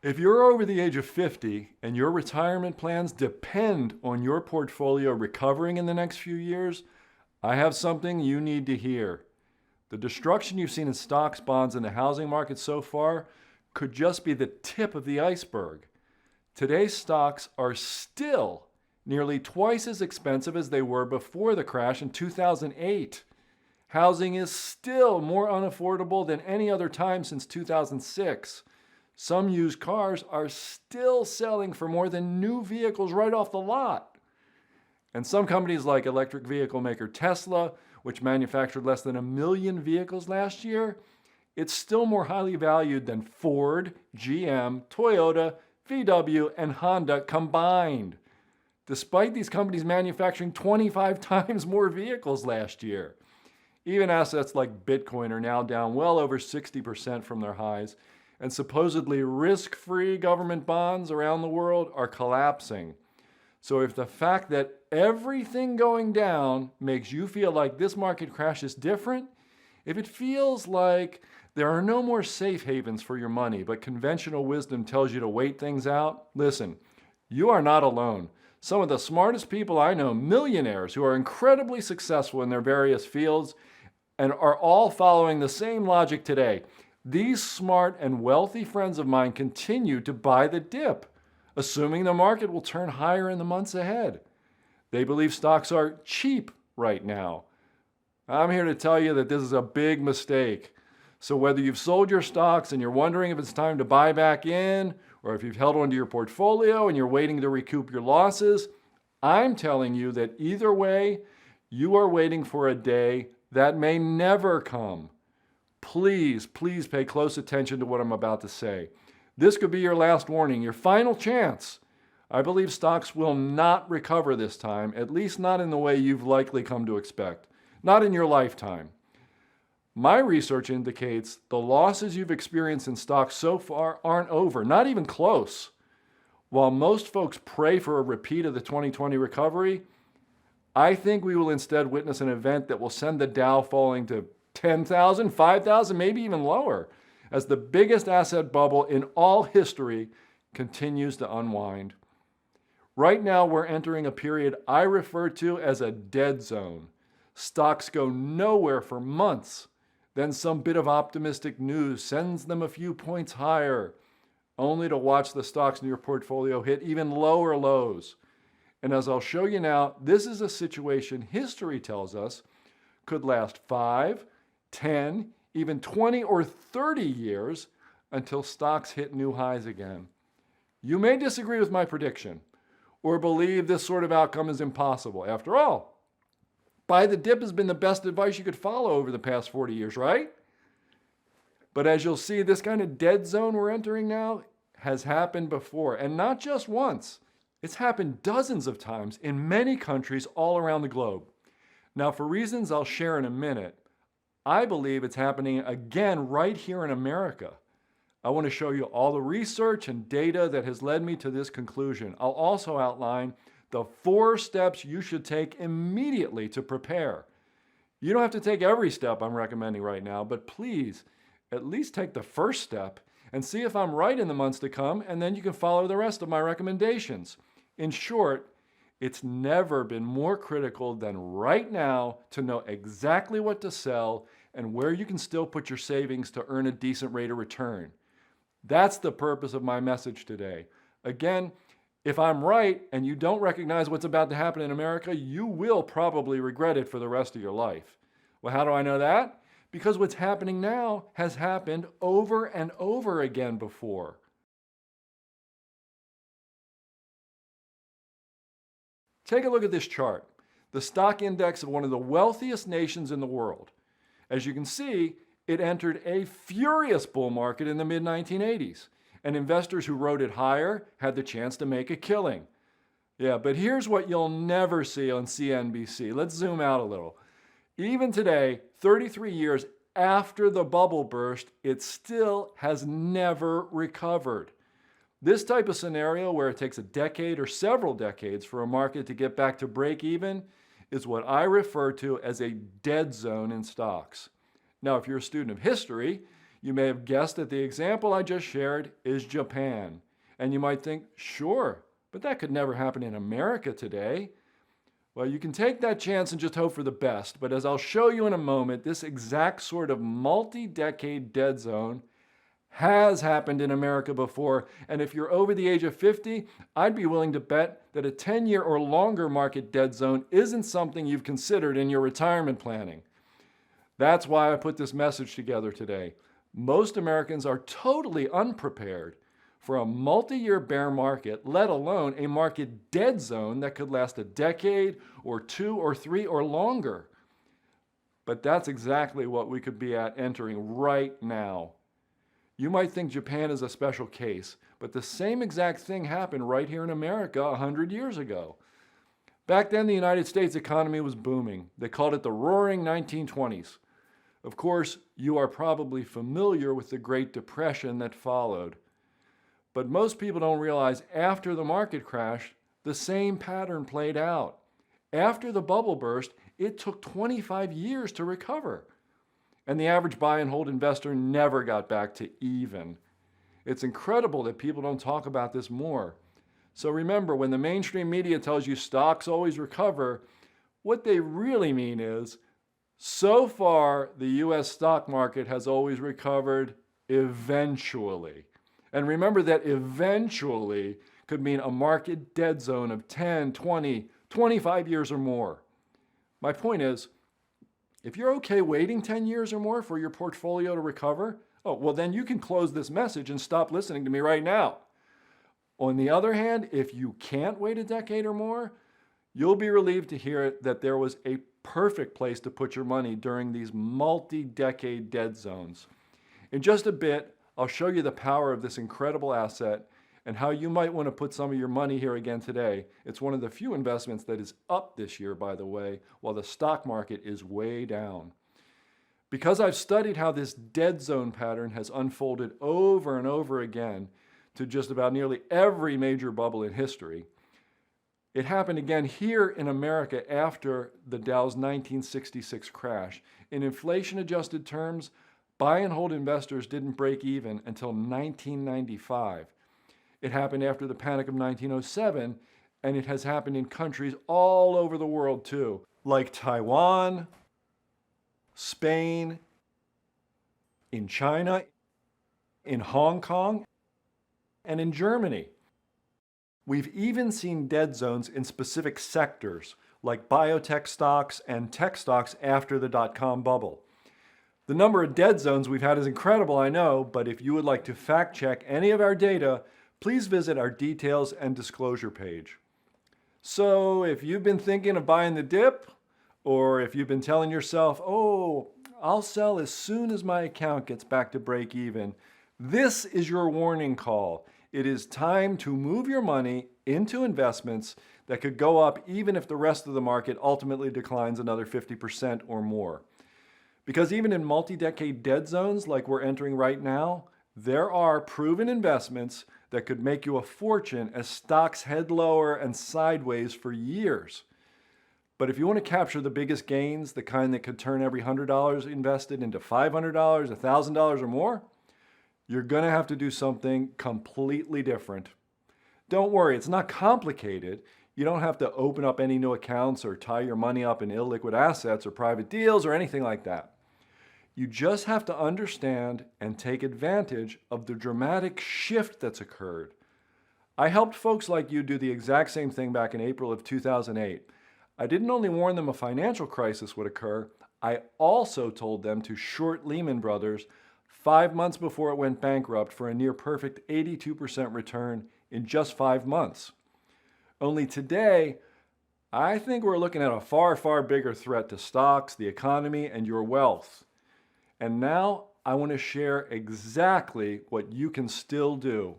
If you're over the age of 50 and your retirement plans depend on your portfolio recovering in the next few years, I have something you need to hear. The destruction you've seen in stocks, bonds, and the housing market so far could just be the tip of the iceberg. Today's stocks are still nearly twice as expensive as they were before the crash in 2008. Housing is still more unaffordable than any other time since 2006. Some used cars are still selling for more than new vehicles right off the lot. And some companies like electric vehicle maker Tesla, which manufactured less than 1 million vehicles last year, it's still more highly valued than Ford, GM, Toyota, VW, and Honda combined, despite these companies manufacturing 25 times more vehicles last year. Even assets like Bitcoin are now down well over 60% from their highs, and supposedly risk-free government bonds around the world are collapsing. So if the fact that everything going down makes you feel like this market crash is different, if it feels like there are no more safe havens for your money, but conventional wisdom tells you to wait things out, listen, you are not alone. Some of the smartest people I know, millionaires who are incredibly successful in their various fields and are all following the same logic today. These smart and wealthy friends of mine continue to buy the dip, assuming the market will turn higher in the months ahead. They believe stocks are cheap right now. I'm here to tell you that this is a big mistake. So whether you've sold your stocks and you're wondering if it's time to buy back in, or if you've held onto your portfolio and you're waiting to recoup your losses, I'm telling you that either way, you are waiting for a day that may never come. Please, please pay close attention to what I'm about to say. This could be your last warning, your final chance. I believe stocks will not recover this time, at least not in the way you've likely come to expect. Not in your lifetime. My research indicates the losses you've experienced in stocks so far aren't over, not even close. While most folks pray for a repeat of the 2020 recovery, I think we will instead witness an event that will send the Dow falling to 10,000, 5,000, maybe even lower, as the biggest asset bubble in all history continues to unwind. Right now, we're entering a period I refer to as a dead zone. Stocks go nowhere for months. Then some bit of optimistic news sends them a few points higher, only to watch the stocks in your portfolio hit even lower lows. And as I'll show you now, this is a situation history tells us could last 5, 10, even 20 or 30 years until stocks hit new highs again. You may disagree with my prediction or believe this sort of outcome is impossible. After all, buy the dip has been the best advice you could follow over the past 40 years, right? But as you'll see, this kind of dead zone we're entering now has happened before, and not just once. It's happened dozens of times in many countries all around the globe. Now, for reasons I'll share in a minute, I believe it's happening again right here in America. I want to show you all the research and data that has led me to this conclusion. I'll also outline the 4 steps you should take immediately to prepare. You don't have to take every step I'm recommending right now, but please, at least take the first step and see if I'm right in the months to come, and then you can follow the rest of my recommendations. In short, it's never been more critical than right now to know exactly what to sell and where you can still put your savings to earn a decent rate of return. That's the purpose of my message today. Again, if I'm right and you don't recognize what's about to happen in America, you will probably regret it for the rest of your life. Well, how do I know that? Because what's happening now has happened over and over again before. Take a look at this chart, the stock index of one of the wealthiest nations in the world. As you can see, it entered a furious bull market in the mid-1980s, and investors who rode it higher had the chance to make a killing. Yeah, but here's what you'll never see on CNBC. Let's zoom out a little. Even today, 33 years after the bubble burst, it still has never recovered. This type of scenario, where it takes a decade or several decades for a market to get back to break even, is what I refer to as a dead zone in stocks. Now, if you're a student of history, You may have guessed that the example I just shared is Japan. And you might think, sure, but that could never happen in America today. Well, you can take that chance and just hope for the best. But as I'll show you in a moment, this exact sort of multi-decade dead zone has happened in America before. And if you're over the age of 50, I'd be willing to bet that a 10-year or longer market dead zone isn't something you've considered in your retirement planning. That's why I put this message together today. Most Americans are totally unprepared for a multi-year bear market, let alone a market dead zone that could last a decade or 2 or 3 or longer. But that's exactly what we could be at entering right now. You might think Japan is a special case, but the same exact thing happened right here in America 100 years ago. Back then, the United States economy was booming. They called it the Roaring 1920s. Of course, you are probably familiar with the Great Depression that followed. But most people don't realize after the market crashed, the same pattern played out. After the bubble burst, it took 25 years to recover. And the average buy and hold investor never got back to even. It's incredible that people don't talk about this more. So remember, when the mainstream media tells you stocks always recover, what they really mean is, so far, the US stock market has always recovered eventually. And remember that eventually could mean a market dead zone of 10, 20, 25 years or more. My point is, if you're okay waiting 10 years or more for your portfolio to recover, well then you can close this message and stop listening to me right now. On the other hand, if you can't wait a decade or more, you'll be relieved to hear that there was a perfect place to put your money during these multi-decade dead zones. In just a bit, I'll show you the power of this incredible asset and how you might want to put some of your money here again today. It's one of the few investments that is up this year, by the way, while the stock market is way down. Because I've studied how this dead zone pattern has unfolded over and over again to just about nearly every major bubble in history, it happened again here in America after the Dow's 1966 crash. In inflation-adjusted terms, buy and hold investors didn't break even until 1995. It happened after the panic of 1907, and it has happened in countries all over the world too, like Taiwan, Spain, in China, in Hong Kong, and in Germany. We've even seen dead zones in specific sectors, like biotech stocks and tech stocks after the dot-com bubble. The number of dead zones we've had is incredible, I know, but if you would like to fact check any of our data, please visit our details and disclosure page. So if you've been thinking of buying the dip, or if you've been telling yourself, oh, I'll sell as soon as my account gets back to break even, this is your warning call. It is time to move your money into investments that could go up even if the rest of the market ultimately declines another 50% or more. Because even in multi-decade dead zones like we're entering right now, there are proven investments that could make you a fortune as stocks head lower and sideways for years. But if you want to capture the biggest gains, the kind that could turn every $100 invested into $500, $1,000 or more, you're going to have to do something completely different. Don't worry, it's not complicated. You don't have to open up any new accounts or tie your money up in illiquid assets or private deals or anything like that. You just have to understand and take advantage of the dramatic shift that's occurred. I helped folks like you do the exact same thing back in April of 2008. I didn't only warn them a financial crisis would occur, I also told them to short Lehman Brothers 5 months before it went bankrupt for a near perfect 82% return in just 5 months. Only today, I think we're looking at a far, far bigger threat to stocks, the economy, and your wealth. And now I want to share exactly what you can still do.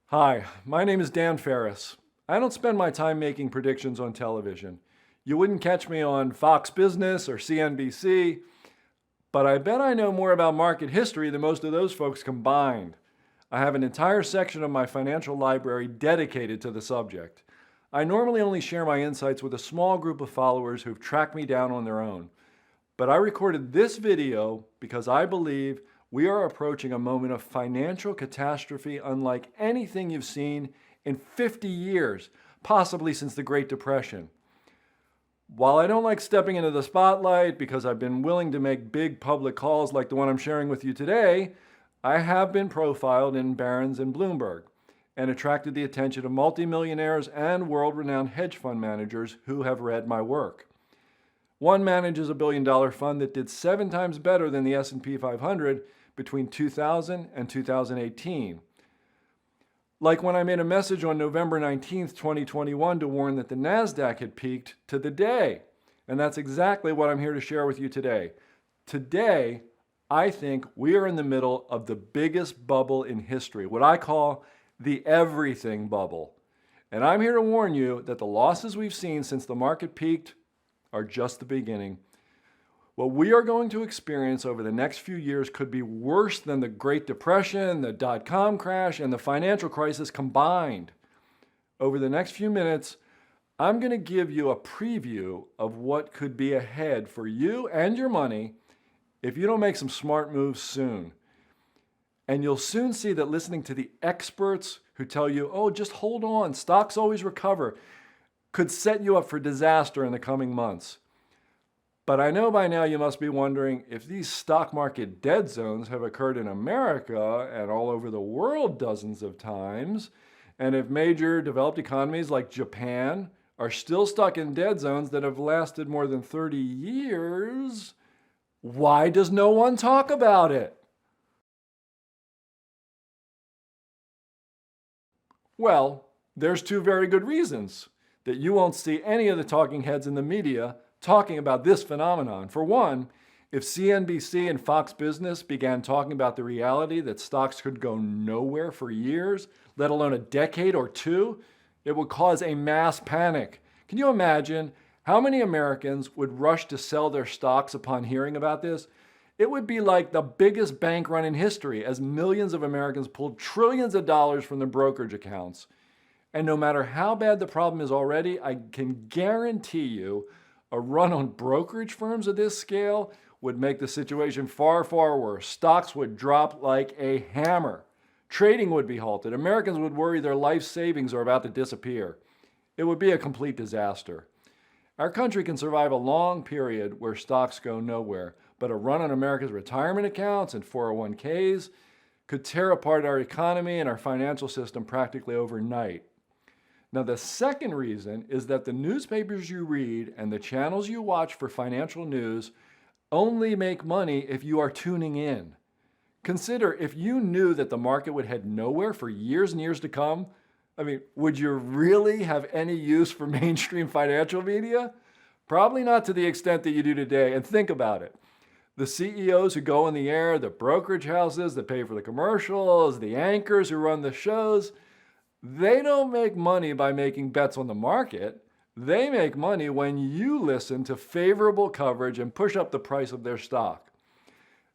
Hi, my name is Dan Ferris. I don't spend my time making predictions on television. You wouldn't catch me on Fox Business or CNBC, but I bet I know more about market history than most of those folks combined. I have an entire section of my financial library dedicated to the subject. I normally only share my insights with a small group of followers who've tracked me down on their own. But I recorded this video because I believe we are approaching a moment of financial catastrophe unlike anything you've seen in 50 years, possibly since the Great Depression. While I don't like stepping into the spotlight because I've been willing to make big public calls like the one I'm sharing with you today, I have been profiled in Barron's and Bloomberg and attracted the attention of multimillionaires and world-renowned hedge fund managers who have read my work. One manages a billion-dollar fund that did 7 times better than the S&P 500 between 2000 and 2018. Like when I made a message on November 19th, 2021 to warn that the NASDAQ had peaked to the day. And that's exactly what I'm here to share with you today. Today, I think we are in the middle of the biggest bubble in history, what I call the everything bubble. And I'm here to warn you that the losses we've seen since the market peaked are just the beginning. What we are going to experience over the next few years could be worse than the Great Depression, the dot-com crash, and the financial crisis combined. Over the next few minutes, I'm going to give you a preview of what could be ahead for you and your money if you don't make some smart moves soon. And you'll soon see that listening to the experts who tell you, oh, just hold on, stocks always recover, could set you up for disaster in the coming months. But I know by now you must be wondering if these stock market dead zones have occurred in America and all over the world dozens of times, and if major developed economies like Japan are still stuck in dead zones that have lasted more than 30 years, why does no one talk about it? Well, there's 2 very good reasons that you won't see any of the talking heads in the media talking about this phenomenon. For one, if CNBC and Fox Business began talking about the reality that stocks could go nowhere for years, let alone a decade or 2, it would cause a mass panic. Can you imagine how many Americans would rush to sell their stocks upon hearing about this? It would be like the biggest bank run in history as millions of Americans pulled trillions of dollars from their brokerage accounts. And no matter how bad the problem is already, I can guarantee you a run on brokerage firms of this scale would make the situation far, far worse. Stocks would drop like a hammer. Trading would be halted. Americans would worry their life savings are about to disappear. It would be a complete disaster. Our country can survive a long period where stocks go nowhere, but a run on America's retirement accounts and 401ks could tear apart our economy and our financial system practically overnight. Now, the second reason is that the newspapers you read and the channels you watch for financial news only make money if you are tuning in. Consider if you knew that the market would head nowhere for years and years to come. Would you really have any use for mainstream financial media? Probably not to the extent that you do today. And think about it. The CEOs who go on the air, the brokerage houses that pay for the commercials, the anchors who run the shows, they don't make money by making bets on the market. They make money when you listen to favorable coverage and push up the price of their stock.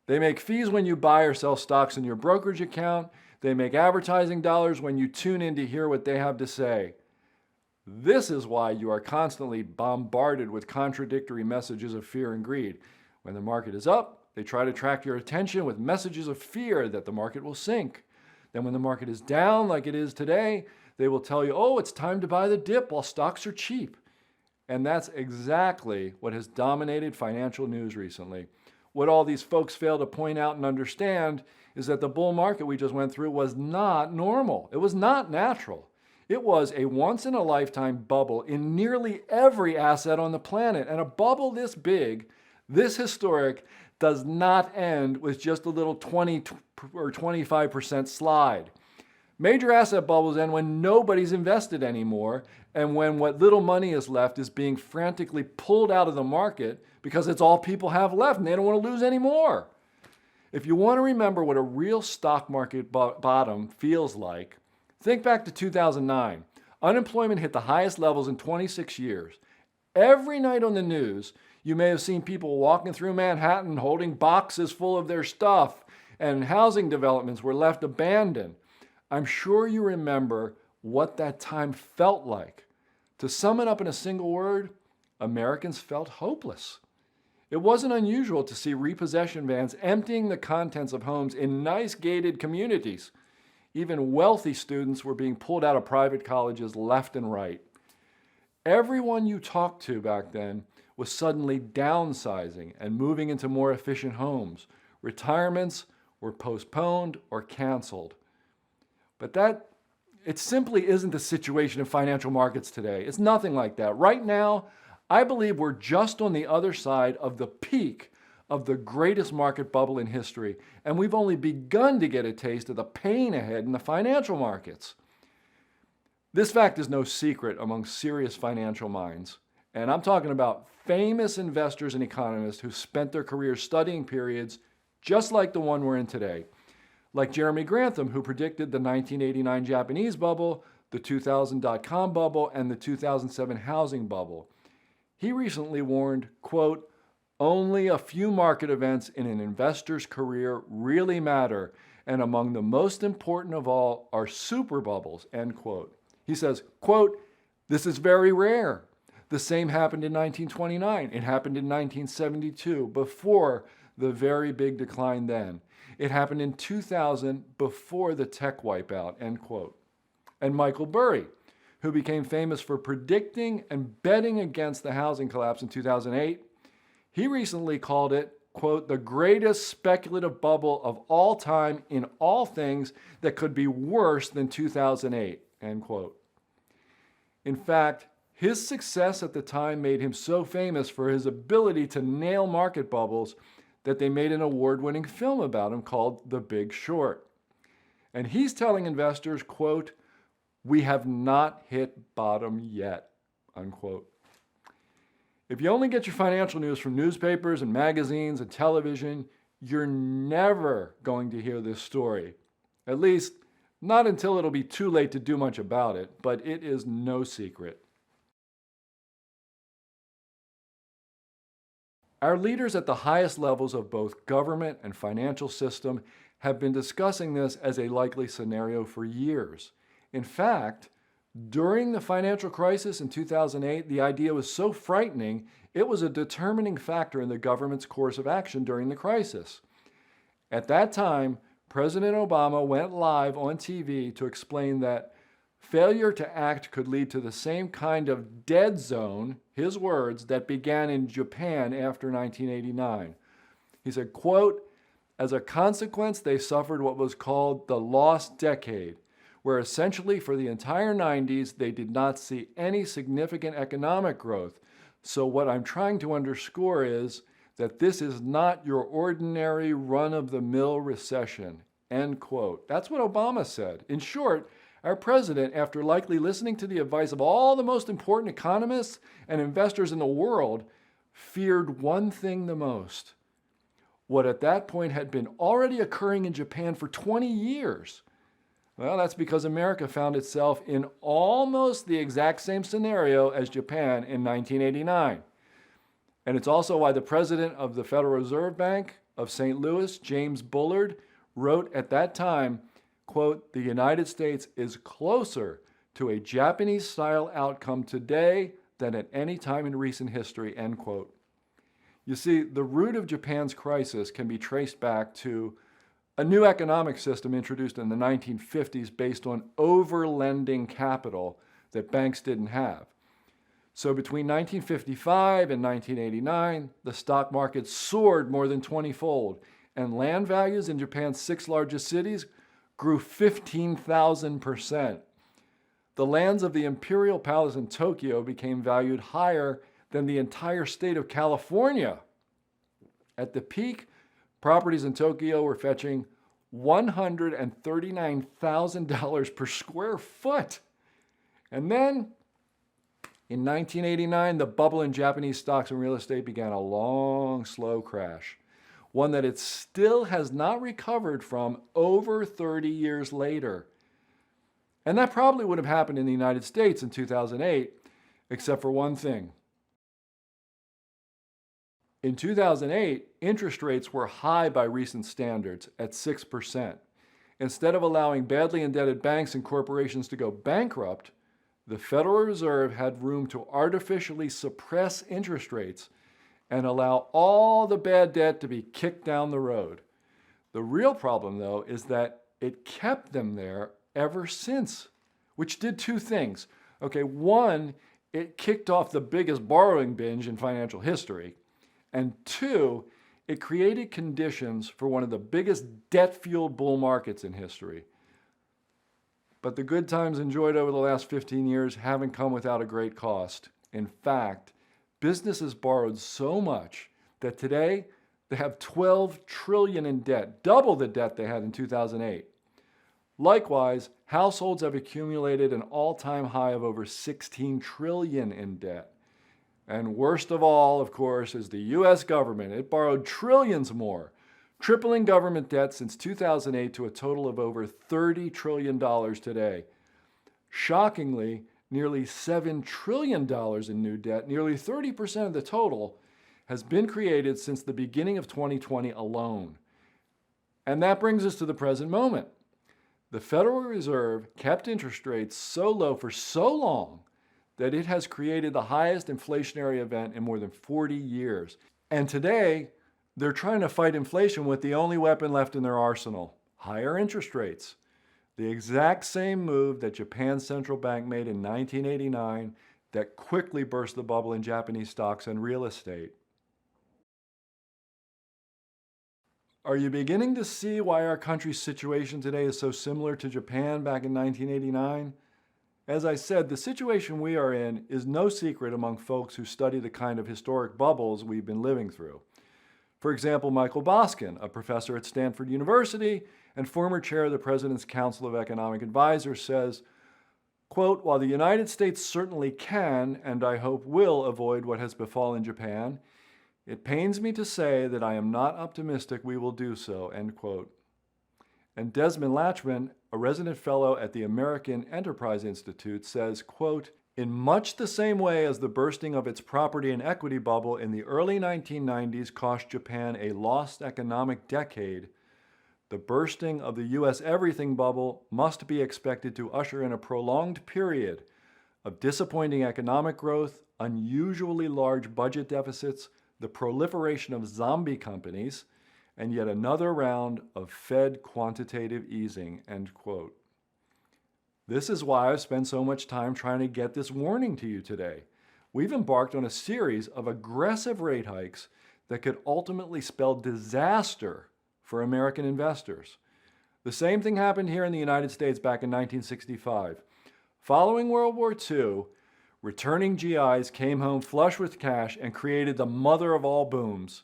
They make fees when you buy or sell stocks in your brokerage account. They make advertising dollars when you tune in to hear what they have to say. This is why you are constantly bombarded with contradictory messages of fear and greed. When the market is up, they try to attract your attention with messages of fear that the market will sink. Then when the market is down like it is today, they will tell you, oh, it's time to buy the dip while stocks are cheap. And that's exactly what has dominated financial news recently. What all these folks fail to point out and understand is that the bull market we just went through was not normal. It was not natural. It was a once-in-a-lifetime bubble in nearly every asset on the planet. And a bubble this big, this historic, does not end with just a little 20 or 25% slide. Major asset bubbles end when nobody's invested anymore and when what little money is left is being frantically pulled out of the market because it's all people have left and they don't want to lose any more. If you want to remember what a real stock market bottom feels like, think back to 2009. Unemployment hit the highest levels in 26 years. Every night on the news, you may have seen people walking through Manhattan holding boxes full of their stuff, and housing developments were left abandoned. I'm sure you remember what that time felt like. To sum it up in a single word, Americans felt hopeless. It wasn't unusual to see repossession vans emptying the contents of homes in nice gated communities. Even wealthy students were being pulled out of private colleges left and right. Everyone you talked to back then was suddenly downsizing and moving into more efficient homes. Retirements were postponed or canceled. But it simply isn't the situation in financial markets today. It's nothing like that. Right now, I believe we're just on the other side of the peak of the greatest market bubble in history, and we've only begun to get a taste of the pain ahead in the financial markets. This fact is no secret among serious financial minds, and I'm talking about famous investors and economists who spent their careers studying periods just like the one we're in today, like Jeremy Grantham, who predicted the 1989 Japanese bubble, the 2000 dot-com bubble, and the 2007 housing bubble. He recently warned, quote, "Only a few market events in an investor's career really matter, and among the most important of all are super bubbles," end quote. He says, quote, "This is very rare. The same happened in 1929. It happened in 1972, before the very big decline then. It happened in 2000, before the tech wipeout," end quote. And Michael Burry, who became famous for predicting and betting against the housing collapse in 2008, he recently called it, quote, "the greatest speculative bubble of all time in all things that could be worse than 2008, end quote. In fact, his success at the time made him so famous for his ability to nail market bubbles that they made an award-winning film about him called The Big Short. And he's telling investors, quote, "We have not hit bottom yet," unquote. If you only get your financial news from newspapers and magazines and television, you're never going to hear this story. At least, not until it'll be too late to do much about it, but it is no secret. Our leaders at the highest levels of both government and financial system have been discussing this as a likely scenario for years. In fact, during the financial crisis in 2008, the idea was so frightening, it was a determining factor in the government's course of action during the crisis. At that time, President Obama went live on TV to explain that failure to act could lead to the same kind of dead zone, his words, that began in Japan after 1989. He said, quote, "As a consequence, they suffered what was called the lost decade, where essentially for the entire 90s, they did not see any significant economic growth. So what I'm trying to underscore is that this is not your ordinary run-of-the-mill recession," end quote. That's what Obama said. In short, our president, after likely listening to the advice of all the most important economists and investors in the world, feared one thing the most: what at that point had been already occurring in Japan for 20 years. Well, that's because America found itself in almost the exact same scenario as Japan in 1989. And it's also why the president of the Federal Reserve Bank of St. Louis, James Bullard, wrote at that time, quote, "The United States is closer to a Japanese-style outcome today than at any time in recent history," end quote. You see, the root of Japan's crisis can be traced back to a new economic system introduced in the 1950s based on over-lending capital that banks didn't have. So between 1955 and 1989, the stock market soared more than 20-fold, and land values in Japan's 6 largest cities grew 15,000%. The lands of the Imperial Palace in Tokyo became valued higher than the entire state of California. At the peak, properties in Tokyo were fetching $139,000 per square foot. And then, in 1989, the bubble in Japanese stocks and real estate began a long, slow crash, one that it still has not recovered from over 30 years later. And that probably would have happened in the United States in 2008, except for one thing. In 2008, interest rates were high by recent standards at 6%. Instead of allowing badly indebted banks and corporations to go bankrupt, the Federal Reserve had room to artificially suppress interest rates and allow all the bad debt to be kicked down the road. The real problem, though, is that it kept them there ever since, which did two things. Okay, one, it kicked off the biggest borrowing binge in financial history. And two, it created conditions for one of the biggest debt-fueled bull markets in history. But the good times enjoyed over the last 15 years haven't come without a great cost. In fact, businesses borrowed so much that today they have $12 trillion in debt, double the debt they had in 2008. Likewise, households have accumulated an all-time high of over $16 trillion in debt. And worst of all, of course, is the US government. It borrowed trillions more, tripling government debt since 2008 to a total of over $30 trillion today. Shockingly, nearly $7 trillion in new debt, nearly 30% of the total, has been created since the beginning of 2020 alone. And that brings us to the present moment. The Federal Reserve kept interest rates so low for so long that it has created the highest inflationary event in more than 40 years. And today, they're trying to fight inflation with the only weapon left in their arsenal, higher interest rates. The exact same move that Japan's central bank made in 1989 that quickly burst the bubble in Japanese stocks and real estate. Are you beginning to see why our country's situation today is so similar to Japan back in 1989? As I said, the situation we are in is no secret among folks who study the kind of historic bubbles we've been living through. For example, Michael Boskin, a professor at Stanford University and former chair of the President's Council of Economic Advisors, says, quote, "While the United States certainly can, and I hope will, avoid what has befallen Japan, it pains me to say that I am not optimistic we will do so," end quote. And Desmond Latchman, a resident fellow at the American Enterprise Institute, says, quote, "In much the same way as the bursting of its property and equity bubble in the early 1990s cost Japan a lost economic decade, the bursting of the U.S. everything bubble must be expected to usher in a prolonged period of disappointing economic growth, unusually large budget deficits, the proliferation of zombie companies, and yet another round of Fed quantitative easing," end quote. This is why I've spent so much time trying to get this warning to you today. We've embarked on a series of aggressive rate hikes that could ultimately spell disaster for American investors. The same thing happened here in the United States back in 1965. Following World War II, returning GIs came home flush with cash and created the mother of all booms.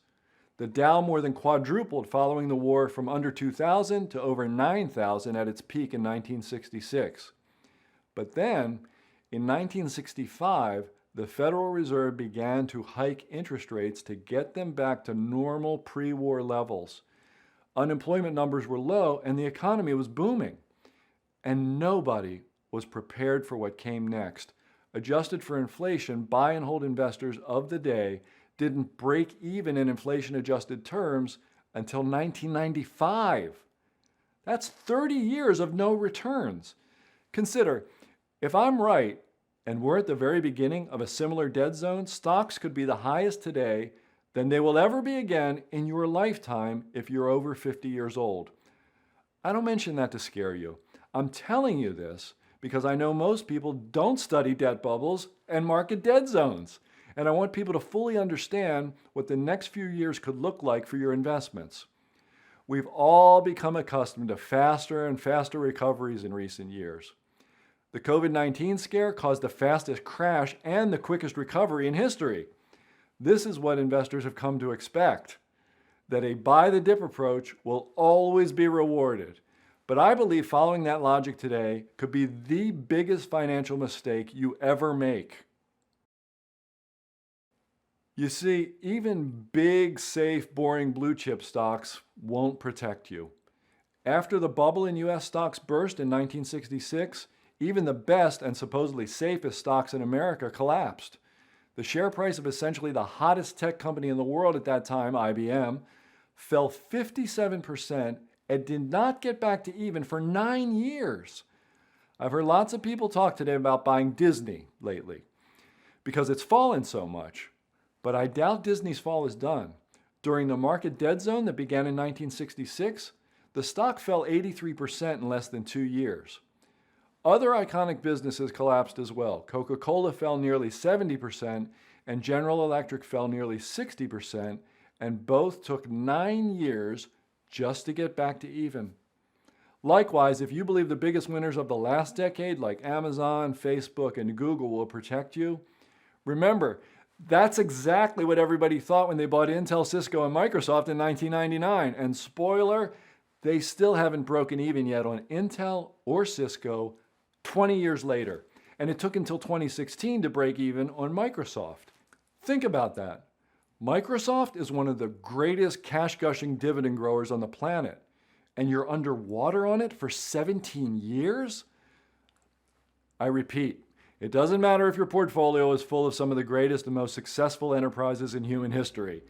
The Dow more than quadrupled following the war from under 2,000 to over 9,000 at its peak in 1966. But then, in 1965, the Federal Reserve began to hike interest rates to get them back to normal pre-war levels. Unemployment numbers were low and the economy was booming. And nobody was prepared for what came next. Adjusted for inflation, buy and hold investors of the day didn't break even in inflation-adjusted terms until 1995. That's 30 years of no returns. Consider, if I'm right, and we're at the very beginning of a similar dead zone, stocks could be the highest today than they will ever be again in your lifetime if you're over 50 years old. I don't mention that to scare you. I'm telling you this because I know most people don't study debt bubbles and market dead zones. And I want people to fully understand what the next few years could look like for your investments. We've all become accustomed to faster and faster recoveries in recent years. The COVID-19 scare caused the fastest crash and the quickest recovery in history. This is what investors have come to expect, that a buy the dip approach will always be rewarded. But I believe following that logic today could be the biggest financial mistake you ever make. You see, even big, safe, boring blue chip stocks won't protect you. After the bubble in US stocks burst in 1966, even the best and supposedly safest stocks in America collapsed. The share price of essentially the hottest tech company in the world at that time, IBM, fell 57% and did not get back to even for 9 years. I've heard lots of people talk today about buying Disney lately because it's fallen so much. But I doubt Disney's fall is done. During the market dead zone that began in 1966, the stock fell 83% in less than 2 years. Other iconic businesses collapsed as well. Coca-Cola fell nearly 70% and General Electric fell nearly 60%, and both took 9 years just to get back to even. Likewise, if you believe the biggest winners of the last decade, like Amazon, Facebook, and Google, will protect you, remember, that's exactly what everybody thought when they bought Intel, Cisco, and Microsoft in 1999. And spoiler, they still haven't broken even yet on Intel or Cisco 20 years later. And it took until 2016 to break even on Microsoft. Think about that. Microsoft is one of the greatest cash-gushing dividend growers on the planet, and you're underwater on it for 17 years? I repeat, it doesn't matter if your portfolio is full of some of the greatest and most successful enterprises in human history.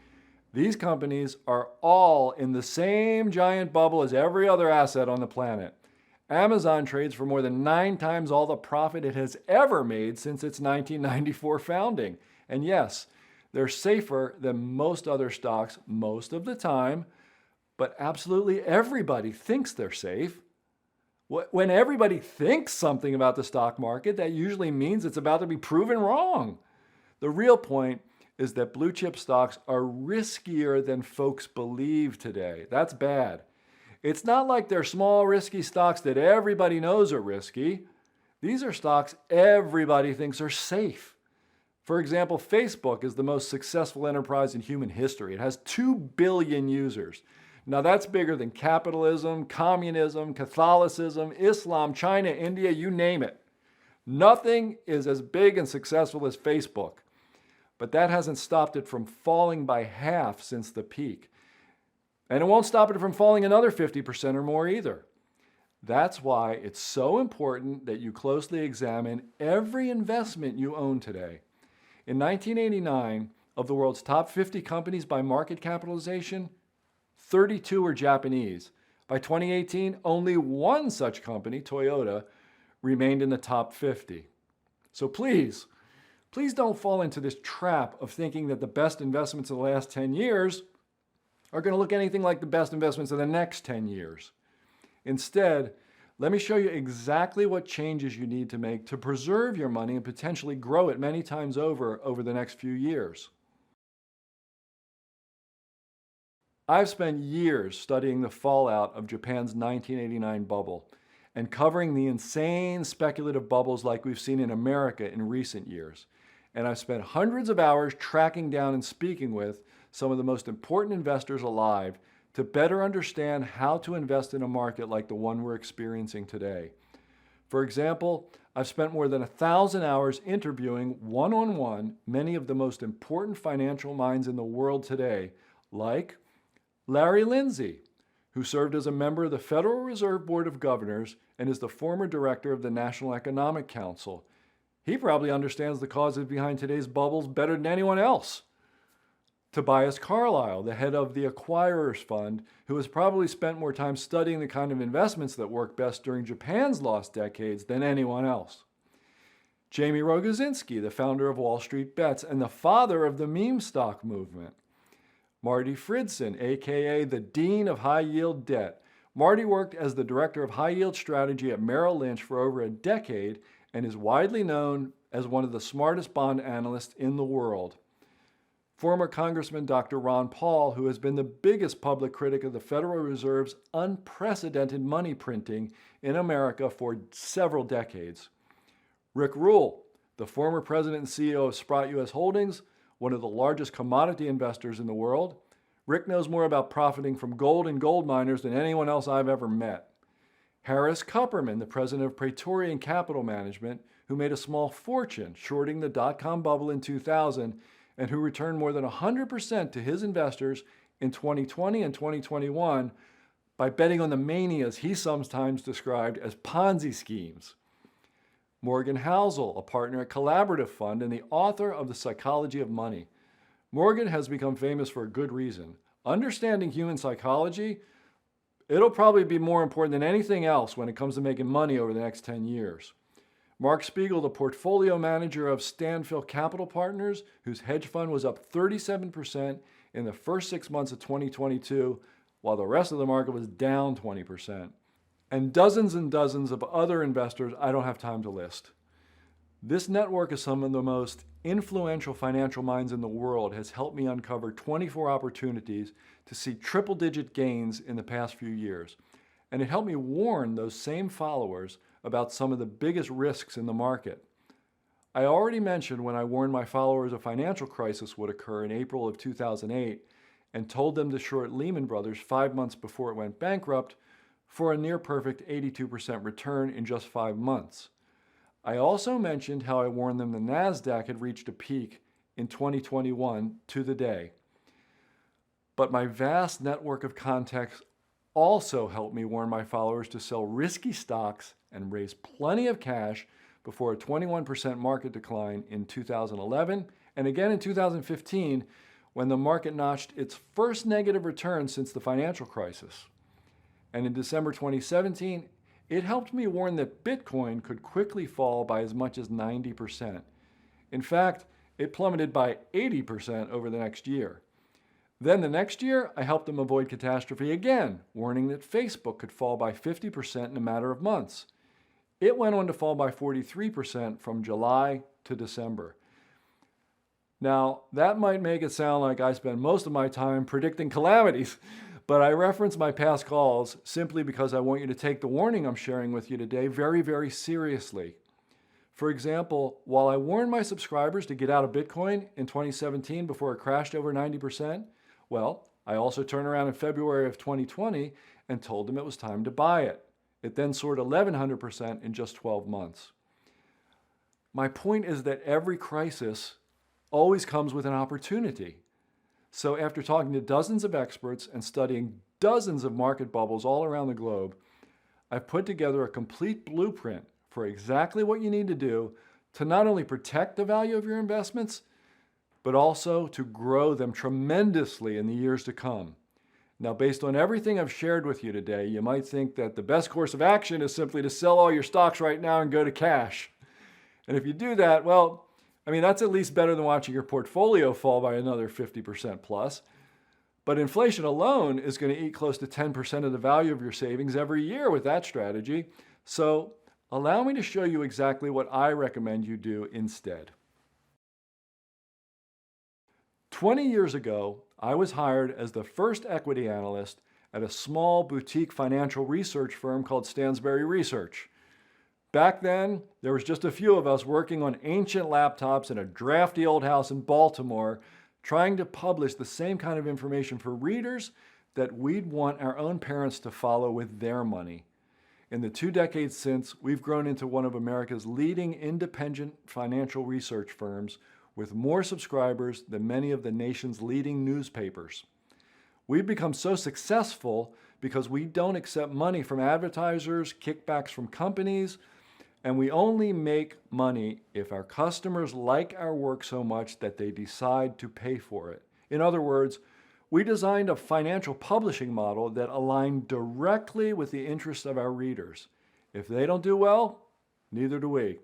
These companies are all in the same giant bubble as every other asset on the planet. Amazon trades for more than 9 times all the profit it has ever made since its 1994 founding. And yes, they're safer than most other stocks most of the time, but absolutely everybody thinks they're safe. When everybody thinks something about the stock market, that usually means it's about to be proven wrong. The real point is that blue chip stocks are riskier than folks believe today. That's bad. It's not like they're small, risky stocks that everybody knows are risky. These are stocks everybody thinks are safe. For example, Facebook is the most successful enterprise in human history. It has 2 billion users. Now that's bigger than capitalism, communism, Catholicism, Islam, China, India, you name it. Nothing is as big and successful as Facebook. But that hasn't stopped it from falling by half since the peak. And it won't stop it from falling another 50% or more either. That's why it's so important that you closely examine every investment you own today. In 1989, of the world's top 50 companies by market capitalization, 32 were Japanese. By 2018, only one such company, Toyota, remained in the top 50. So please don't fall into this trap of thinking that the best investments of the last 10 years are going to look anything like the best investments of the next 10 years. Instead, let me show you exactly what changes you need to make to preserve your money and potentially grow it many times over the next few years. I've spent years studying the fallout of Japan's 1989 bubble and covering the insane speculative bubbles like we've seen in America in recent years. And I've spent hundreds of hours tracking down and speaking with some of the most important investors alive to better understand how to invest in a market like the one we're experiencing today. For example, I've spent more than 1,000 hours interviewing one-on-one many of the most important financial minds in the world today, like Larry Lindsay, who served as a member of the Federal Reserve Board of Governors and is the former director of the National Economic Council. He probably understands the causes behind today's bubbles better than anyone else. Tobias Carlyle, the head of the Acquirers Fund, who has probably spent more time studying the kind of investments that work best during Japan's lost decades than anyone else. Jamie Rogozinski, the founder of Wall Street Bets and the father of the meme stock movement. Marty Fridson, aka the Dean of High Yield Debt. Marty worked as the Director of High Yield Strategy at Merrill Lynch for over a decade and is widely known as one of the smartest bond analysts in the world. Former Congressman Dr. Ron Paul, who has been the biggest public critic of the Federal Reserve's unprecedented money printing in America for several decades. Rick Rule, the former president and CEO of Sprott U.S. Holdings, one of the largest commodity investors in the world. Rick knows more about profiting from gold and gold miners than anyone else I've ever met. Harris Kupperman, the president of Praetorian Capital Management, who made a small fortune shorting the dot-com bubble in 2000 and who returned more than 100% to his investors in 2020 and 2021 by betting on the manias he sometimes described as Ponzi schemes. Morgan Housel, a partner at Collaborative Fund and the author of The Psychology of Money. Morgan has become famous for a good reason. Understanding human psychology, it'll probably be more important than anything else when it comes to making money over the next 10 years. Mark Spiegel, the portfolio manager of Stanfield Capital Partners, whose hedge fund was up 37% in the first 6 months of 2022, while the rest of the market was down 20%. And dozens of other investors I don't have time to list. This network of some of the most influential financial minds in the world has helped me uncover 24 opportunities to see triple-digit gains in the past few years. And it helped me warn those same followers about some of the biggest risks in the market. I already mentioned when I warned my followers a financial crisis would occur in April of 2008 and told them to short Lehman Brothers 5 months before it went bankrupt for a near-perfect 82% return in just 5 months. I also mentioned how I warned them the NASDAQ had reached a peak in 2021 to the day. But my vast network of contacts also helped me warn my followers to sell risky stocks and raise plenty of cash before a 21% market decline in 2011 and again in 2015 when the market notched its first negative return since the financial crisis. And in December 2017, it helped me warn that Bitcoin could quickly fall by as much as 90%. In fact, it plummeted by 80% over the next year. Then the next year, I helped them avoid catastrophe again, warning that Facebook could fall by 50% in a matter of months. It went on to fall by 43% from July to December. Now, that might make it sound like I spend most of my time predicting calamities, but I reference my past calls simply because I want you to take the warning I'm sharing with you today very seriously. For example, while I warned my subscribers to get out of Bitcoin in 2017 before it crashed over 90%, well, I also turned around in February of 2020 and told them it was time to buy it. It then soared 1,100% in just 12 months. My point is that every crisis always comes with an opportunity. So after talking to dozens of experts and studying dozens of market bubbles all around the globe, I've put together a complete blueprint for exactly what you need to do to not only protect the value of your investments, but also to grow them tremendously in the years to come. Now, based on everything I've shared with you today, you might think that the best course of action is simply to sell all your stocks right now and go to cash. And if you do that, well, that's at least better than watching your portfolio fall by another 50% plus. But inflation alone is going to eat close to 10% of the value of your savings every year with that strategy. So allow me to show you exactly what I recommend you do instead. 20 years ago, I was hired as the first equity analyst at a small boutique financial research firm called Stansberry Research. Back then, there was just a few of us working on ancient laptops in a drafty old house in Baltimore, trying to publish the same kind of information for readers that we'd want our own parents to follow with their money. In the 2 decades since, we've grown into one of America's leading independent financial research firms with more subscribers than many of the nation's leading newspapers. We've become so successful because we don't accept money from advertisers, kickbacks from companies, and we only make money if our customers like our work so much that they decide to pay for it. In other words, we designed a financial publishing model that aligned directly with the interests of our readers. If they don't do well, neither do we.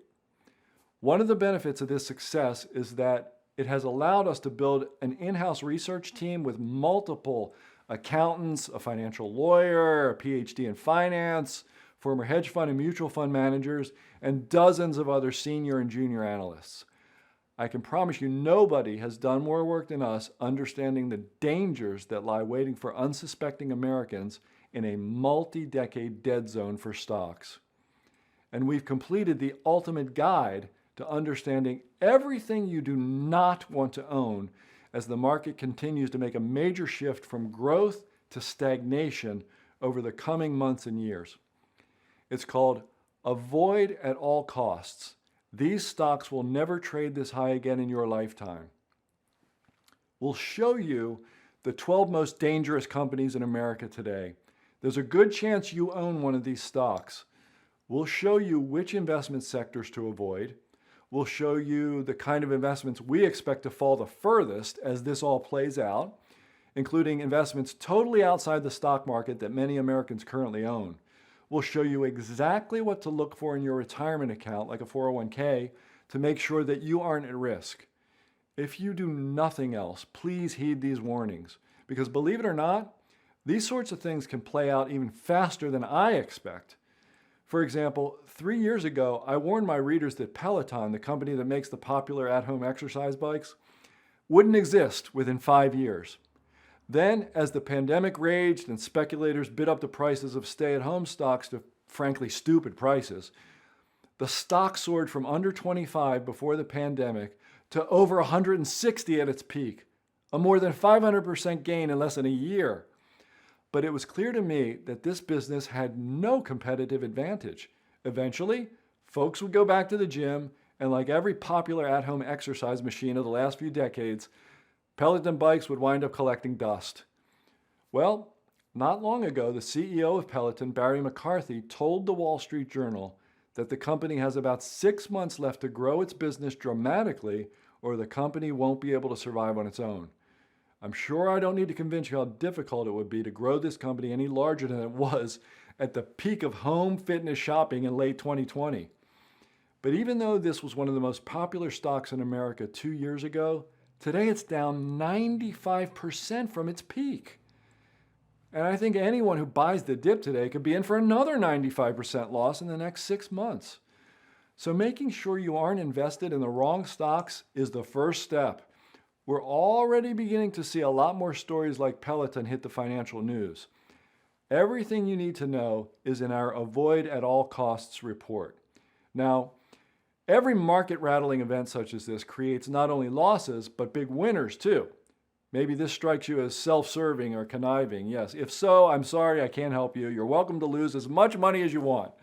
One of the benefits of this success is that it has allowed us to build an in-house research team with multiple accountants, a financial lawyer, a PhD in finance, former hedge fund and mutual fund managers, and dozens of other senior and junior analysts. I can promise you nobody has done more work than us understanding the dangers that lie waiting for unsuspecting Americans in a multi-decade dead zone for stocks. And we've completed the ultimate guide to understanding everything you do not want to own as the market continues to make a major shift from growth to stagnation over the coming months and years. It's called Avoid at All Costs. These stocks will never trade this high again in your lifetime. We'll show you the 12 most dangerous companies in America today. There's a good chance you own one of these stocks. We'll show you which investment sectors to avoid. We'll show you the kind of investments we expect to fall the furthest as this all plays out, including investments totally outside the stock market that many Americans currently own. will show you exactly what to look for in your retirement account, like a 401k, to make sure that you aren't at risk. If you do nothing else, please heed these warnings, because believe it or not, these sorts of things can play out even faster than I expect. For example, 3 years ago, I warned my readers that Peloton, the company that makes the popular at-home exercise bikes, wouldn't exist within 5 years. Then, as the pandemic raged and speculators bid up the prices of stay-at-home stocks to frankly stupid prices, the stock soared from under 25 before the pandemic to over 160 at its peak, a more than 500% gain in less than a year. But it was clear to me that this business had no competitive advantage. Eventually, folks would go back to the gym, and like every popular at-home exercise machine of the last few decades, Peloton bikes would wind up collecting dust. Well, not long ago, the CEO of Peloton, Barry McCarthy, told the Wall Street Journal that the company has about 6 months left to grow its business dramatically, or the company won't be able to survive on its own. I'm sure I don't need to convince you how difficult it would be to grow this company any larger than it was at the peak of home fitness shopping in late 2020. But even though this was one of the most popular stocks in America 2 years ago, today it's down 95% from its peak. And I think anyone who buys the dip today could be in for another 95% loss in the next 6 months. So making sure you aren't invested in the wrong stocks is the first step. We're already beginning to see a lot more stories like Peloton hit the financial news. Everything you need to know is in our Avoid at All Costs report. Now, every market-rattling event such as this creates not only losses, but big winners too. Maybe this strikes you as self-serving or conniving. Yes, if so, I'm sorry, I can't help you. You're welcome to lose as much money as you want.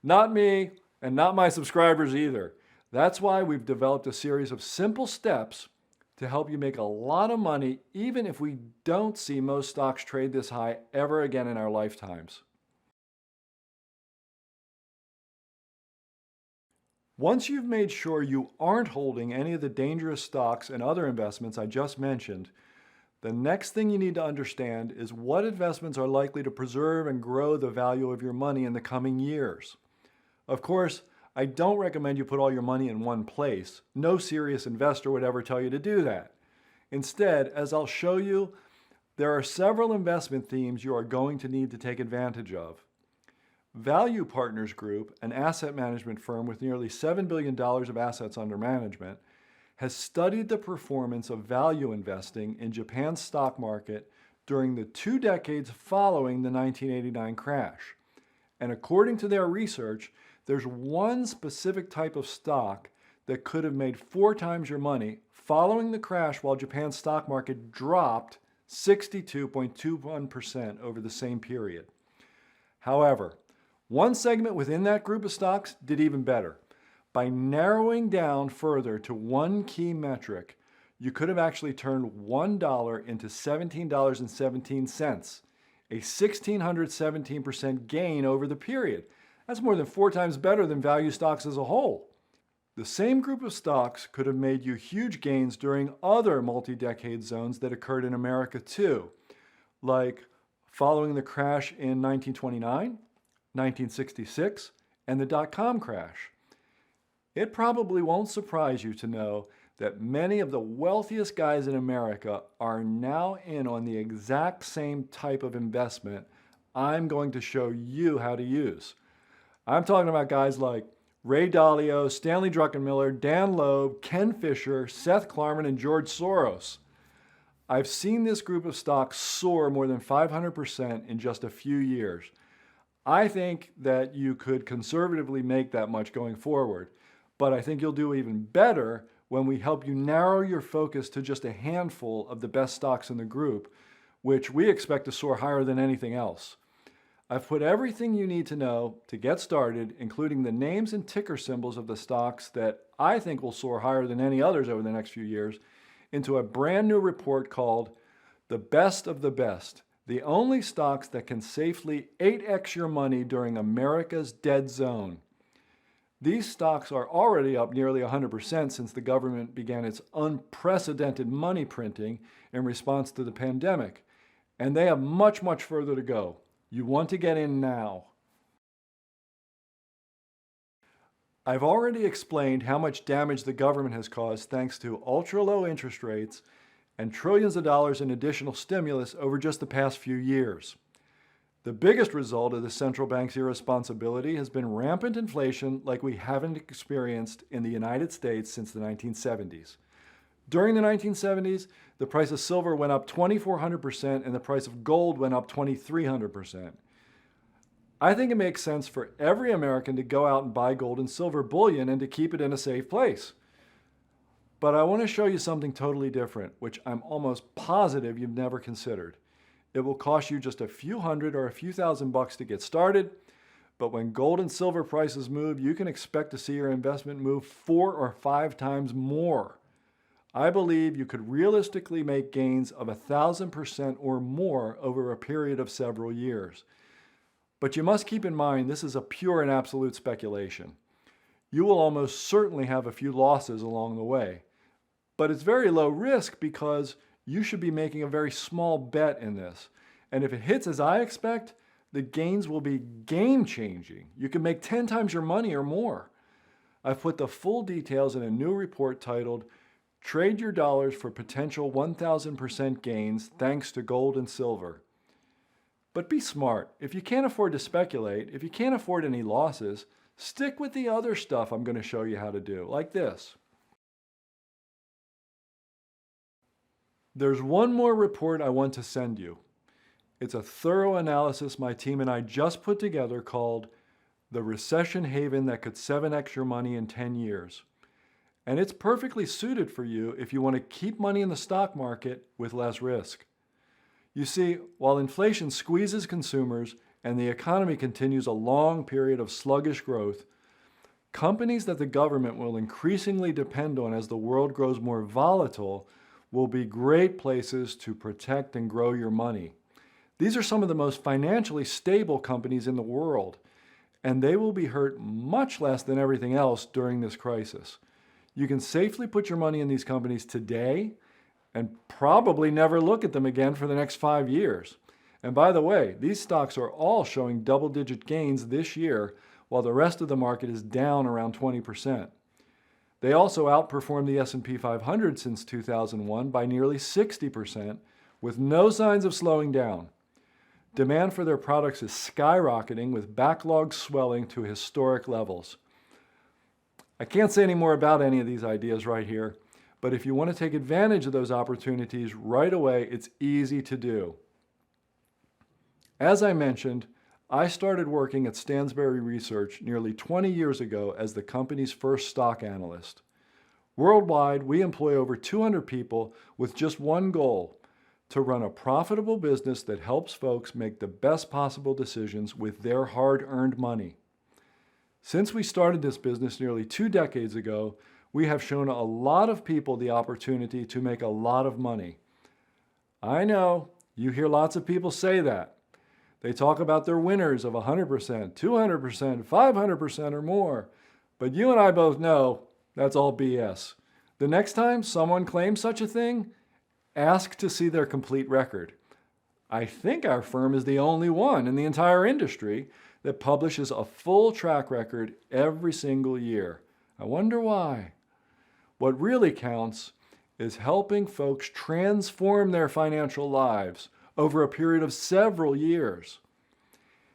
Not me, and not my subscribers either. That's why we've developed a series of simple steps to help you make a lot of money, even if we don't see most stocks trade this high ever again in our lifetimes. Once you've made sure you aren't holding any of the dangerous stocks and other investments I just mentioned, the next thing you need to understand is what investments are likely to preserve and grow the value of your money in the coming years. Of course, I don't recommend you put all your money in one place. No serious investor would ever tell you to do that. Instead, as I'll show you, there are several investment themes you are going to need to take advantage of. Value Partners Group, an asset management firm with nearly $7 billion of assets under management, has studied the performance of value investing in Japan's stock market during the 2 decades following the 1989 crash. And according to their research, there's one specific type of stock that could have made 4 times your money following the crash while Japan's stock market dropped 62.21% over the same period. However, one segment within that group of stocks did even better. By narrowing down further to one key metric, you could have actually turned $1 into $17.17, a 1,617% gain over the period. That's more than 4 times better than value stocks as a whole. The same group of stocks could have made you huge gains during other multi-decade zones that occurred in America too, like following the crash in 1929, 1966, and the dot-com crash. It probably won't surprise you to know that many of the wealthiest guys in America are now in on the exact same type of investment I'm going to show you how to use. I'm talking about guys like Ray Dalio, Stanley Druckenmiller, Dan Loeb, Ken Fisher, Seth Klarman, and George Soros. I've seen this group of stocks soar more than 500% in just a few years. I think that you could conservatively make that much going forward, but I think you'll do even better when we help you narrow your focus to just a handful of the best stocks in the group, which we expect to soar higher than anything else. I've put everything you need to know to get started, including the names and ticker symbols of the stocks that I think will soar higher than any others over the next few years, into a brand new report called The Best of the Best, the only stocks that can safely 8x your money during America's dead zone. These stocks are already up nearly 100% since the government began its unprecedented money printing in response to the pandemic, and they have much, much further to go. You want to get in now. I've already explained how much damage the government has caused thanks to ultra-low interest rates and trillions of dollars in additional stimulus over just the past few years. The biggest result of the central bank's irresponsibility has been rampant inflation like we haven't experienced in the United States since the 1970s. During the 1970s, the price of silver went up 2,400% and the price of gold went up 2,300%. I think it makes sense for every American to go out and buy gold and silver bullion and to keep it in a safe place. But I want to show you something totally different, which I'm almost positive you've never considered. It will cost you just a few hundred or a few $1,000s to get started, but when gold and silver prices move, you can expect to see your investment move 4 or 5 times more. I believe you could realistically make gains of 1,000% or more over a period of several years. But you must keep in mind this is a pure and absolute speculation. You will almost certainly have a few losses along the way. But it's very low risk because you should be making a very small bet in this. And if it hits as I expect, the gains will be game-changing. You can make 10 times your money or more. I've put the full details in a new report titled Trade Your Dollars for Potential 1,000% Gains Thanks to Gold and Silver. But be smart. If you can't afford to speculate, if you can't afford any losses, stick with the other stuff I'm going to show you how to do, like this. There's one more report I want to send you. It's a thorough analysis my team and I just put together called The Recession Haven That Could 7x Your Money in 10 Years. And it's perfectly suited for you if you want to keep money in the stock market with less risk. You see, while inflation squeezes consumers and the economy continues a long period of sluggish growth, companies that the government will increasingly depend on as the world grows more volatile will be great places to protect and grow your money. These are some of the most financially stable companies in the world, and they will be hurt much less than everything else during this crisis. You can safely put your money in these companies today and probably never look at them again for the next 5 years. And by the way, these stocks are all showing double-digit gains this year, while the rest of the market is down around 20%. They also outperformed the S&P 500 since 2001 by nearly 60%, with no signs of slowing down. Demand for their products is skyrocketing, with backlogs swelling to historic levels. I can't say any more about any of these ideas right here, but if you want to take advantage of those opportunities right away, it's easy to do. As I mentioned, I started working at Stansberry Research nearly 20 years ago as the company's first stock analyst. Worldwide, we employ over 200 people with just one goal: to run a profitable business that helps folks make the best possible decisions with their hard-earned money. Since we started this business nearly 2 decades ago, we have shown a lot of people the opportunity to make a lot of money. I know, you hear lots of people say that. They talk about their winners of 100%, 200%, 500% or more. But you and I both know that's all BS. The next time someone claims such a thing, ask to see their complete record. I think our firm is the only one in the entire industry that publishes a full track record every single year. I wonder why. What really counts is helping folks transform their financial lives over a period of several years.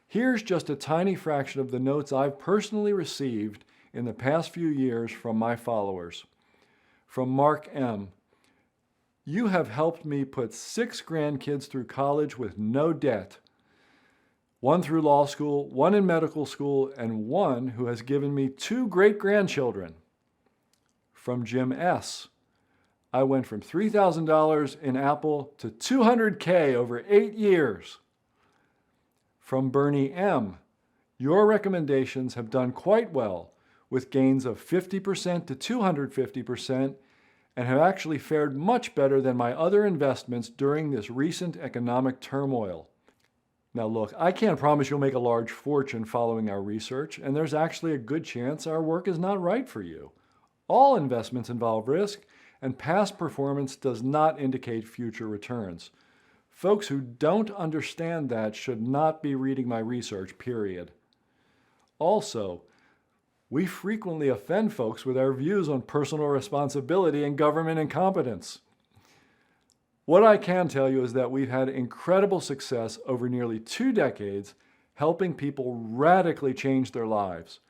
Here's just a tiny fraction of the notes I've personally received in the past few years from my followers. From Mark M. You have helped me put 6 grandkids through college with no debt. 1 through law school, 1 in medical school, and 1 who has given me 2 great-grandchildren. From Jim S. I went from $3,000 in Apple to $200K over 8 years. From Bernie M. Your recommendations have done quite well, with gains of 50% to 250%, and have actually fared much better than my other investments during this recent economic turmoil. Now look, I can't promise you'll make a large fortune following our research, and there's actually a good chance our work is not right for you. All investments involve risk, and past performance does not indicate future returns. Folks who don't understand that should not be reading my research, period. Also, We frequently offend folks with our views on personal responsibility and government incompetence. What I can tell you is that we've had incredible success over nearly 2 decades helping people radically change their lives.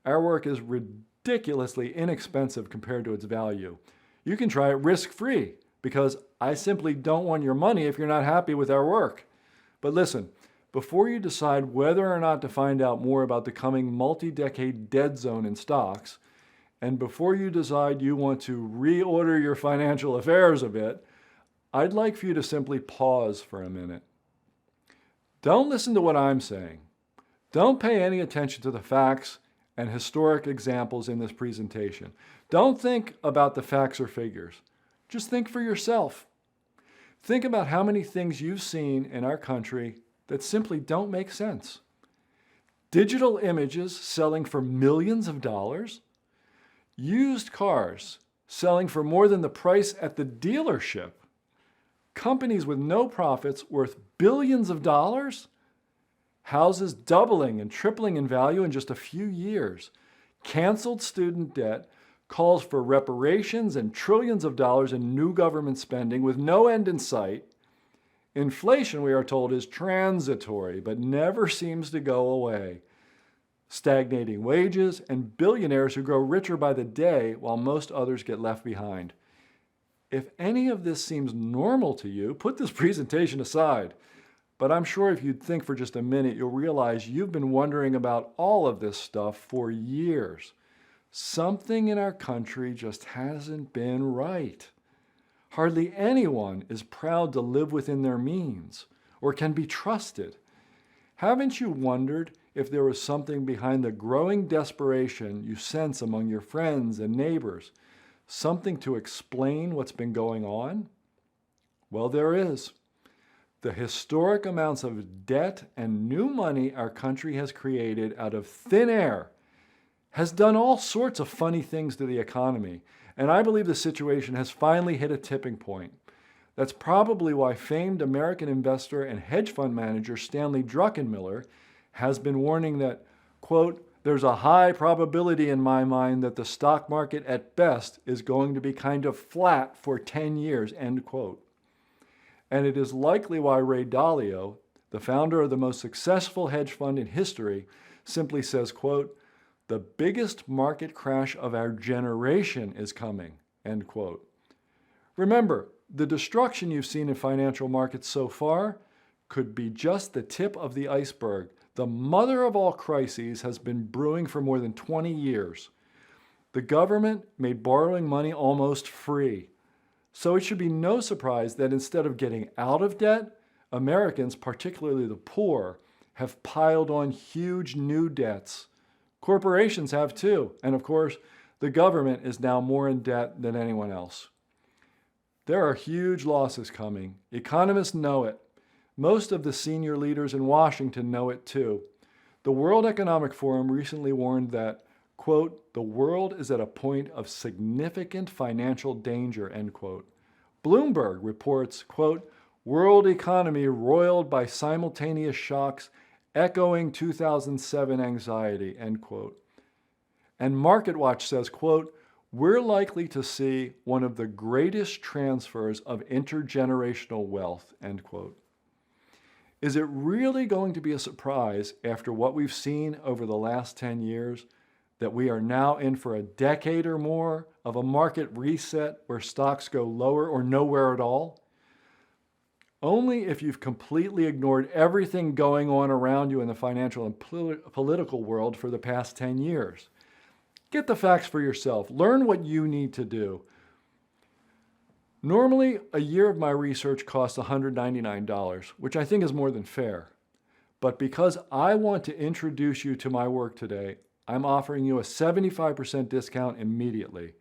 Our work is ridiculously inexpensive compared to its value. You can try it risk-free because I simply don't want your money if you're not happy with our work. But listen, before you decide whether or not to find out more about the coming multi-decade dead zone in stocks, and before you decide you want to reorder your financial affairs a bit, I'd like for you to simply pause for a minute. Don't listen to what I'm saying. Don't pay any attention to the facts and historic examples in this presentation. Don't think about the facts or figures. Just think for yourself. Think about how many things you've seen in our country that simply don't make sense. Digital images selling for millions of dollars, used cars selling for more than the price at the dealership, companies with no profits worth billions of dollars, houses doubling and tripling in value in just a few years, canceled student debt, calls for reparations and trillions of dollars in new government spending with no end in sight. Inflation, we are told, is transitory but never seems to go away. Stagnating wages and billionaires who grow richer by the day while most others get left behind. If any of this seems normal to you, put this presentation aside. But I'm sure if you'd think for just a minute, you'll realize you've been wondering about all of this stuff for years. Something in our country just hasn't been right. Hardly anyone is proud to live within their means or can be trusted. Haven't you wondered if there was something behind the growing desperation you sense among your friends and neighbors? Something to explain what's been going on? Well, there is. The historic amounts of debt and new money our country has created out of thin air has done all sorts of funny things to the economy, and I believe the situation has finally hit a tipping point. That's probably why famed American investor and hedge fund manager Stanley Druckenmiller has been warning that, quote, "There's a high probability in my mind that the stock market at best is going to be kind of flat for 10 years, end quote. And it is likely why Ray Dalio, the founder of the most successful hedge fund in history, simply says, quote, "The biggest market crash of our generation is coming," end quote. Remember, the destruction you've seen in financial markets so far could be just the tip of the iceberg. The mother of all crises has been brewing for more than 20 years. The government made borrowing money almost free. So it should be no surprise that instead of getting out of debt, Americans, particularly the poor, have piled on huge new debts. Corporations have too, and of course, the government is now more in debt than anyone else. There are huge losses coming. Economists know it. Most of the senior leaders in Washington know it too. The World Economic Forum recently warned that, quote, "The world is at a point of significant financial danger," end quote. Bloomberg reports, quote, "World economy roiled by simultaneous shocks echoing 2007 anxiety," end quote. And MarketWatch says, quote, "We're likely to see one of the greatest transfers of intergenerational wealth," end quote. Is it really going to be a surprise after what we've seen over the last 10 years that we are now in for a decade or more of a market reset where stocks go lower or nowhere at all? Only if you've completely ignored everything going on around you in the financial and political world for the past 10 years. Get the facts for yourself. Learn what you need to do. Normally, a year of my research costs $199, which I think is more than fair. But because I want to introduce you to my work today, I'm offering you a 75% discount immediately.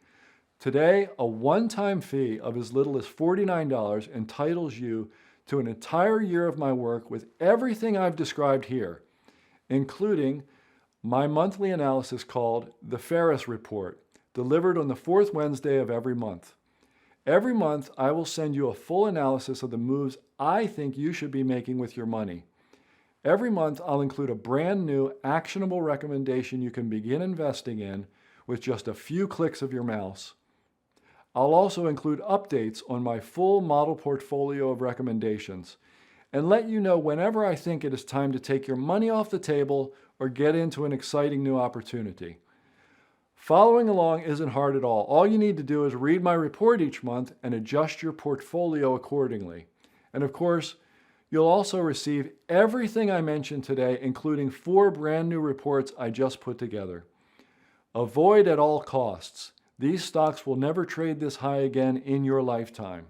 Today, a one-time fee of as little as $49 entitles you to an entire year of my work with everything I've described here, including my monthly analysis called the Ferris Report, delivered on the fourth Wednesday of every month. Every month, I will send you a full analysis of the moves I think you should be making with your money. Every month, I'll include a brand new actionable recommendation you can begin investing in with just a few clicks of your mouse. I'll also include updates on my full model portfolio of recommendations and let you know whenever I think it is time to take your money off the table or get into an exciting new opportunity. Following along isn't hard at all. All you need to do is read my report each month and adjust your portfolio accordingly. And of course, you'll also receive everything I mentioned today, including 4 brand new reports I just put together. Avoid at all costs. These stocks will never trade this high again in your lifetime.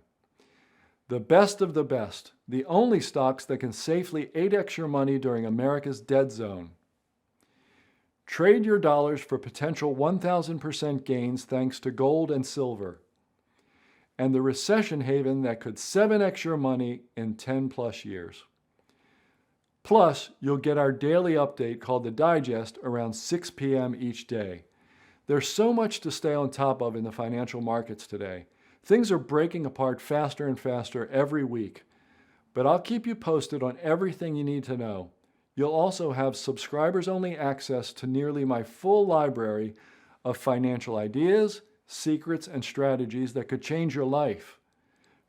The best of the best, the only stocks that can safely 8x your money during America's dead zone. Trade your dollars for potential 1,000% gains thanks to gold and silver, and the recession haven that could 7x your money in 10 plus years. Plus, you'll get our daily update called the Digest around 6 p.m. each day. There's so much to stay on top of in the financial markets today. Things are breaking apart faster and faster every week, but I'll keep you posted on everything you need to know. You'll also have subscribers-only access to nearly my full library of financial ideas, secrets, and strategies that could change your life.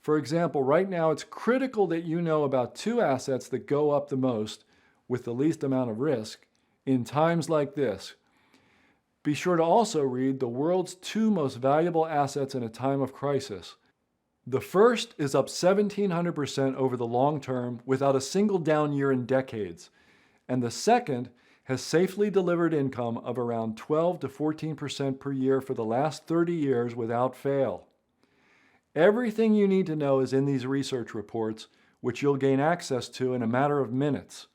For example, right now it's critical that you know about 2 assets that go up the most with the least amount of risk in times like this. Be sure to also read the world's 2 most valuable assets in a time of crisis. The first is up 1,700% over the long term without a single down year in decades. And the second has safely delivered income of around 12 to 14% per year for the last 30 years without fail. Everything you need to know is in these research reports, which you'll gain access to in a matter of minutes.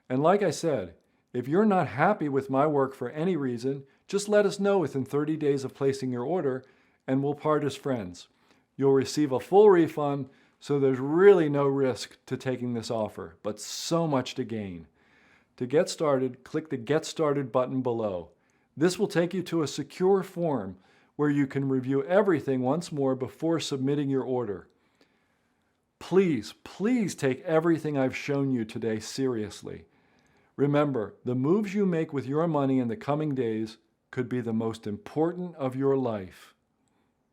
And like I said, if you're not happy with my work for any reason, just let us know within 30 days of placing your order, and we'll part as friends. You'll receive a full refund, so there's really no risk to taking this offer, but so much to gain. To get started, click the Get Started button below. This will take you to a secure form where you can review everything once more before submitting your order. Please, please take everything I've shown you today seriously. Remember, the moves you make with your money in the coming days could be the most important of your life.